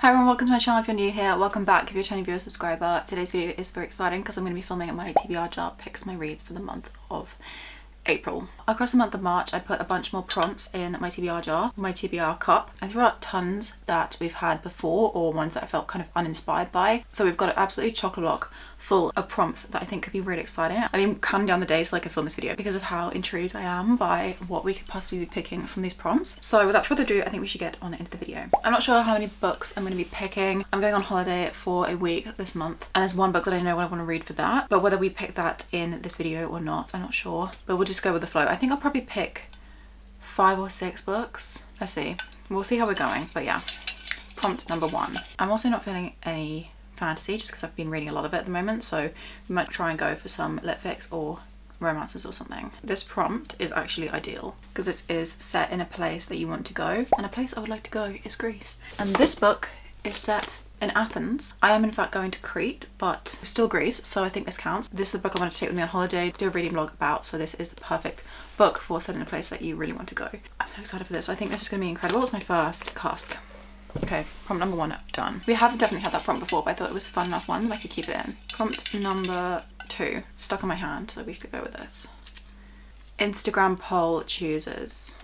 Hi everyone, welcome to my channel if you're new here. Welcome back if you're a returning viewer or subscriber. Today's video is very exciting because I'm going to be filming my TBR jar picks my reads for the month of April. Across the month of March I put a bunch more prompts in my TBR jar, my TBR cup. I threw out tons that we've had before or ones that I felt kind of uninspired by. So we've got an absolutely chock-a-block full of prompts that I think could be really exciting. I've been counting down the days so I can film this video because of how intrigued I am by what we could possibly be picking from these prompts. So without further ado, I think we should get on into the video. I'm not sure how many books I'm going to be picking. I'm going on holiday for a week this month and there's one book that I know I want to read for that, but whether we pick that in this video or not, I'm not sure, but we'll just go with the flow. I think I'll probably pick 5 or 6 books. Let's see. We'll see how we're going, but yeah. Prompt number 1. I'm also not feeling any fantasy just because I've been reading a lot of it at the moment, so we might try and go for some lit fics or romances or something. This prompt is actually ideal because it is set in a place that you want to go, and a place I would like to go is Greece. And this book is set in Athens. I am in fact going to Crete, but still Greece, so I think this counts. This is the book I wanted to take with me on holiday, do a reading vlog about, so this is the perfect book for set in a place that you really want to go. I'm so excited for this. I think this is going to be incredible. It's my first cask. Okay, prompt number 1 done. We have definitely had that prompt before, but I thought it was a fun enough one that I could keep it in. Prompt number 2, stuck on my hand, so we could go with this. Instagram poll chooses.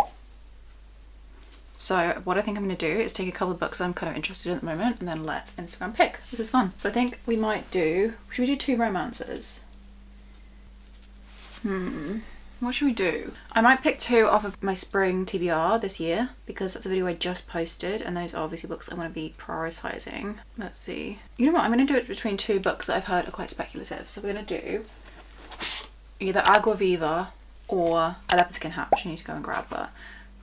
So what I think I'm going to do is take a couple of books I'm kind of interested in at the moment and then let Instagram pick. This is fun. So I think we might do, should we do 2 romances? What should we do? I might pick 2 off of my spring TBR this year because that's a video I just posted and those are obviously books I want to be prioritising. Let's see. You know what? I'm going to do it between 2 books that I've heard are quite speculative. So we're going to do either Agua Viva or a leopard skin hat, which I need to go and grab, but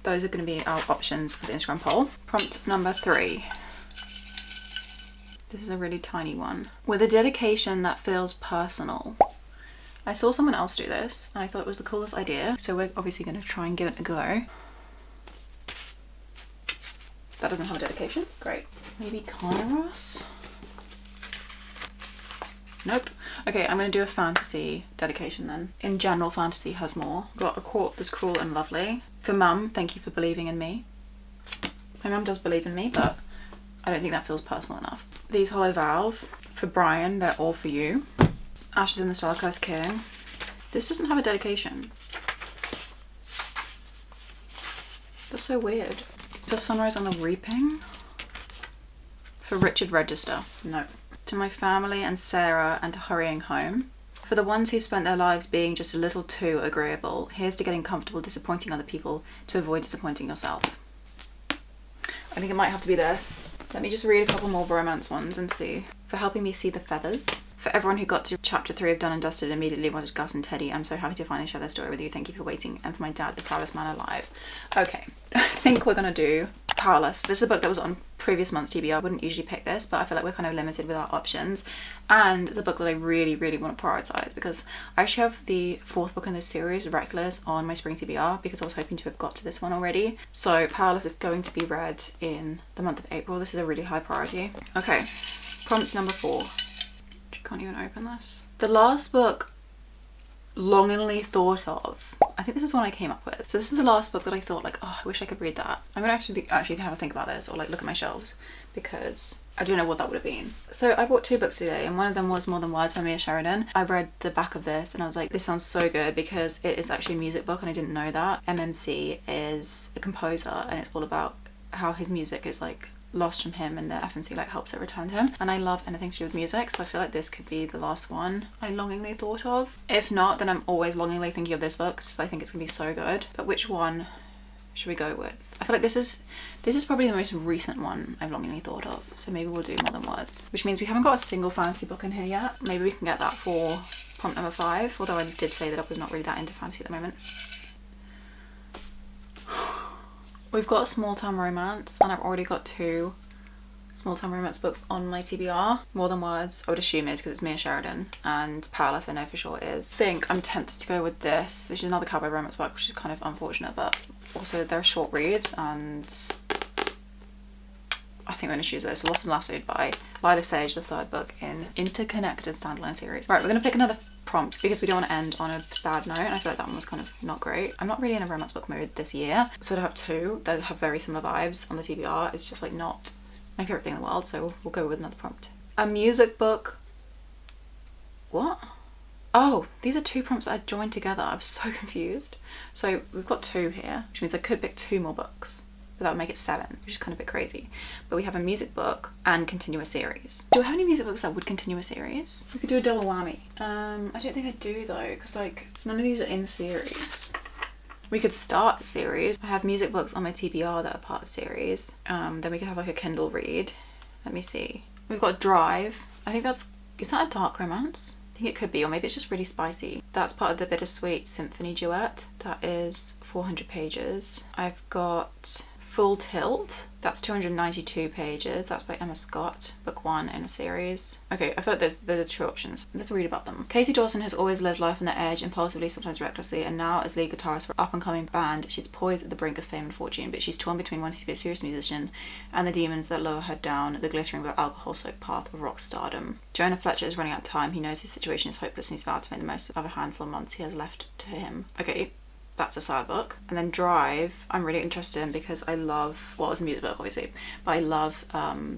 those are going to be our options for the Instagram poll. Prompt number 3. This is a really tiny one. With a dedication that feels personal. I saw someone else do this and I thought it was the coolest idea, so we're obviously going to try and give it a go. That doesn't have a dedication. Great. Maybe Kairos? Nope. Okay, I'm going to do a fantasy dedication then. In general, fantasy has more. Got a quote that's cruel and lovely. For Mum, thank you for believing in me. My mum does believe in me, but I don't think that feels personal enough. These hollow vows. For Brian, they're all for you. Ashes in the Starcast King. This doesn't have a dedication. That's so weird. The Sunrise on the Reaping. For Richard Register. No. To my family and Sarah and to hurrying home. For the ones who spent their lives being just a little too agreeable, here's to getting comfortable disappointing other people to avoid disappointing yourself. I think it might have to be this. Let me just read a couple more romance ones and see. For helping me see the feathers. For everyone who got to chapter 3 of Done and Dusted and immediately wanted Gus and Teddy, I'm so happy to finally share their story with you. Thank you for waiting. And for my dad, the proudest man alive. Okay, I think we're gonna do Powerless. This is a book that was on previous month's TBR. I wouldn't usually pick this, but I feel like we're kind of limited with our options. And it's a book that I really, really want to prioritise because I actually have the 4th book in this series, Reckless, on my spring TBR because I was hoping to have got to this one already. So Powerless is going to be read in the month of April. This is a really high priority. Okay, prompt number 4. Can't even open this. The last book longingly thought of. I think this is one I came up with. So this is the last book that I thought like, oh, I wish I could read that. I'm gonna actually have a think about this or like look at my shelves because I don't know what that would have been. So I bought 2 books today and one of them was More Than Words by Mia Sheridan. I read the back of this and I was like, this sounds so good because it is actually a music book and I didn't know that. MMC is a composer and it's all about how his music is like lost from him and the FMC like helps it return to him, and I love anything to do with music, so I feel like this could be the last one I longingly thought of. If not, then I'm always longingly thinking of this book because I think it's gonna be so good. But which one should we go with? I feel like this is probably the most recent one I've longingly thought of, so maybe we'll do More Than Words, which means we haven't got a single fantasy book in here yet. Maybe we can get that for prompt number 5, although I did say that I was not really that into fantasy at the moment. We've got a small town romance and I've already got 2 small town romance books on my TBR. More Than Words I would assume is because it's Mia Sheridan, and Powerless I know for sure is. I think I'm tempted to go with this, which is another cowboy romance book, which is kind of unfortunate, but also they're short reads and I think I'm going to choose this. Lost and Lassoed by Lila Sage, the 3rd book in interconnected standalone series. Right, we're going to pick another prompt because we don't want to end on a bad note, and I feel like that one was kind of not great. I'm not really in a romance book mood this year, so to have 2 that have very similar vibes on the TBR is just like not my favourite thing in the world, so we'll go with another prompt. A music book. What? Oh, these are 2 prompts that I joined together. I was so confused. So we've got 2 here, which means I could pick 2 more books, but that would make it 7, which is kind of a bit crazy. But we have a music book and continue a series. Do I have any music books that would continue a series? We could do a double whammy. I don't think I do though, because like none of these are in series. We could start a series. I have music books on my TBR that are part of the series. Then we could have like a Kindle read. Let me see. We've got Drive. I think is that a dark romance? I think it could be, or maybe it's just really spicy. That's part of the Bittersweet Symphony Duet. That is 400 pages. I've got Full Tilt. That's 292 pages. That's by Emma Scott, book 1 in a series. Okay, I feel like those are 2 options. Let's read about them. Casey Dawson has always lived life on the edge, impulsively, sometimes recklessly, and now as lead guitarist for an up-and-coming band, she's poised at the brink of fame and fortune, but she's torn between wanting to be a serious musician and the demons that lure her down the glittering but alcohol-soaked path of rock stardom. Jonah Fletcher is running out of time. He knows his situation is hopeless and he's vowed to make the most of a handful of months he has left to him. Okay, that's a sad book. And then Drive, I'm really interested in because I love, well, it's a music book obviously, but I love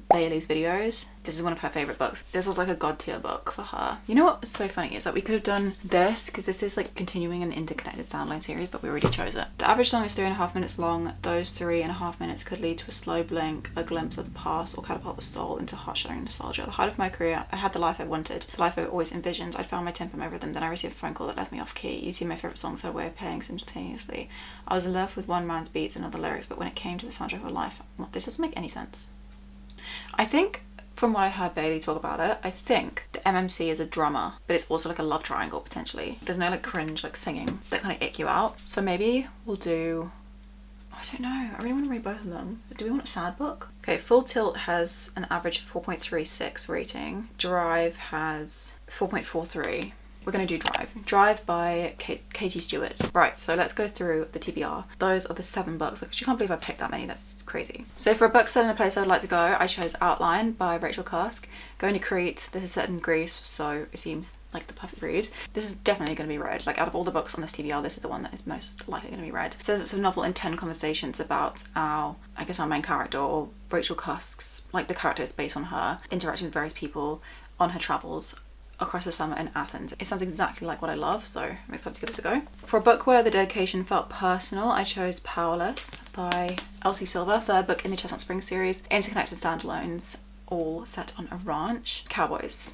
Bailey's videos. This is one of her favourite books. This was like a god tier book for her. You know what's so funny is that we could have done this, because this is like continuing an interconnected soundline series, but we already chose it. The average song is 3.5 minutes long. Those 3.5 minutes could lead to a slow blink, a glimpse of the past, or catapult the soul into heart-shattering nostalgia. At the height of my career, I had the life I wanted, the life I always envisioned. I'd found my tempo, my rhythm. Then I received a phone call that left me off key. You see, my favourite songs had a way of playing simultaneously. I was in love with one man's beats and other lyrics, but when it came to the soundtrack of life, well, this doesn't make any sense. I think, from what I heard Bailey talk about it, I think the MMC is a drummer, but it's also like a love triangle potentially. There's no like cringe like singing that kind of ick you out. So maybe we'll do, I don't know, I really want to read both of them. Do we want a sad book? Okay, Full Tilt has an average of 4.36 rating. Drive has 4.43. We're going to do Drive. Drive by Katie Stewart. Right, so let's go through the TBR. Those are the 7 books. Like, you can't believe I picked that many. That's crazy. So for a book set in a place I would like to go, I chose Outline by Rachel Karsk. Going to Crete. This is set in Greece, so it seems like the perfect read. This is definitely going to be read. Like, out of all the books on this TBR, this is the one that is most likely going to be read. It says it's a novel in 10 conversations about our main character, or Rachel Karsk's, like the character is based on her interacting with various people on her travels across the summer in Athens. It sounds exactly like what I love, so I'm excited to give this a go. For a book where the dedication felt personal, I chose Powerless by Elsie Silver, 3rd book in the Chestnut Springs series, interconnected standalones, all set on a ranch. Cowboys.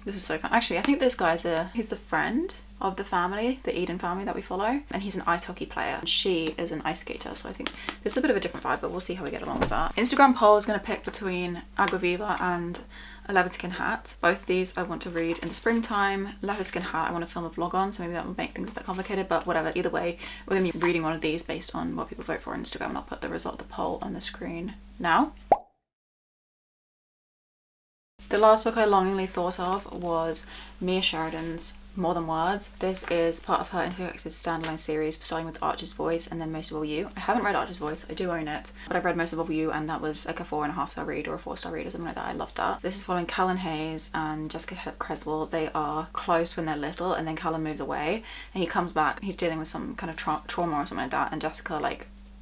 This is so fun. Actually, I think this guy's he's the friend of the family, the Eden family that we follow, and he's an ice hockey player. She is an ice skater, so I think this is a bit of a different vibe, but we'll see how we get along with that. Instagram poll is going to pick between Agua Viva and A Leopard Skin Hat. Both of these I want to read in the springtime. Leopard Skin Hat I want to film a vlog on, so maybe that will make things a bit complicated, but whatever. Either way, we're going to be reading one of these based on what people vote for on Instagram, and I'll put the result of the poll on the screen now. The last book I longingly thought of was Mia Sheridan's More Than Words. This is part of her interconnected standalone series, starting with Archer's Voice and then Most of All You. I haven't read Archer's Voice, I do own it, but I've read Most of All You, and that was like a 4.5-star read or a 4-star read or something like that. I loved that. This is following Callan Hayes and Jessica Creswell. They are close when they're little, and then Callan moves away and he comes back. He's dealing with some kind of trauma or something like that, and Jessica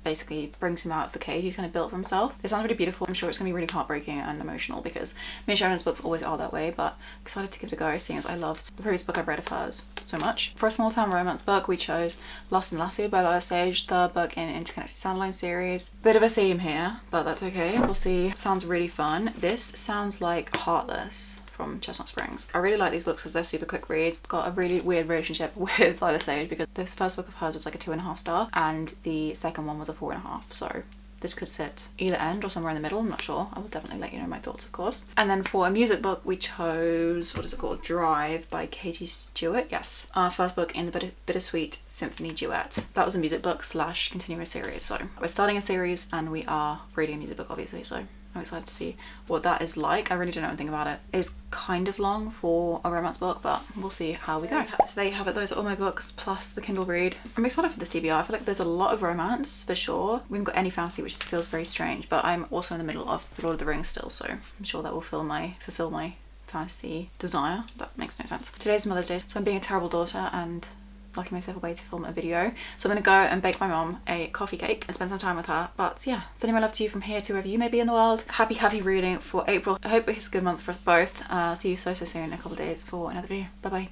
basically brings him out of the cage he's kind of built for himself. It sounds really beautiful. I'm sure it's going to be really heartbreaking and emotional, because Mia Sheridan's books always are that way, but I'm excited to give it a go, seeing as I loved the previous book I've read of hers so much. For a small town romance book, we chose Lost and Lassie by Lola Sage, 3rd book in Interconnected Standalone series. Bit of a theme here, but that's okay. We'll see. Sounds really fun. This sounds like Heartless from Chestnut Springs. I really like these books because they're super quick reads. Got a really weird relationship with Lola Sage, because this first book of hers was like a 2.5 star and the second one was a 4.5, so this could sit either end or somewhere in the middle. I'm not sure. I will definitely let you know my thoughts, of course. And then for a music book, we chose, what is it called? Drive by Katie Stewart. Yes. Our first book in the Bittersweet Symphony Duet. That was a music book / continuous series. So we're starting a series and we are reading a music book, obviously. So I'm excited to see what that is like. I really don't know anything about it. It's kind of long for a romance book, but we'll see how we go. So there you have it. Those are all my books plus the Kindle read. I'm excited for this TBR. I feel like there's a lot of romance for sure. We haven't got any fantasy, which feels very strange, but I'm also in the middle of The Lord of the Rings still, so I'm sure that will fulfill my fantasy desire. That makes no sense. Today's Mother's Day, so I'm being a terrible daughter and locking myself away to film a video. So I'm gonna go and bake my mom a coffee cake and spend some time with her. But yeah, sending my love to you from here to wherever you may be in the world. Happy reading for April. I hope it's a good month for us both. See you so soon in a couple of days for another video. Bye bye.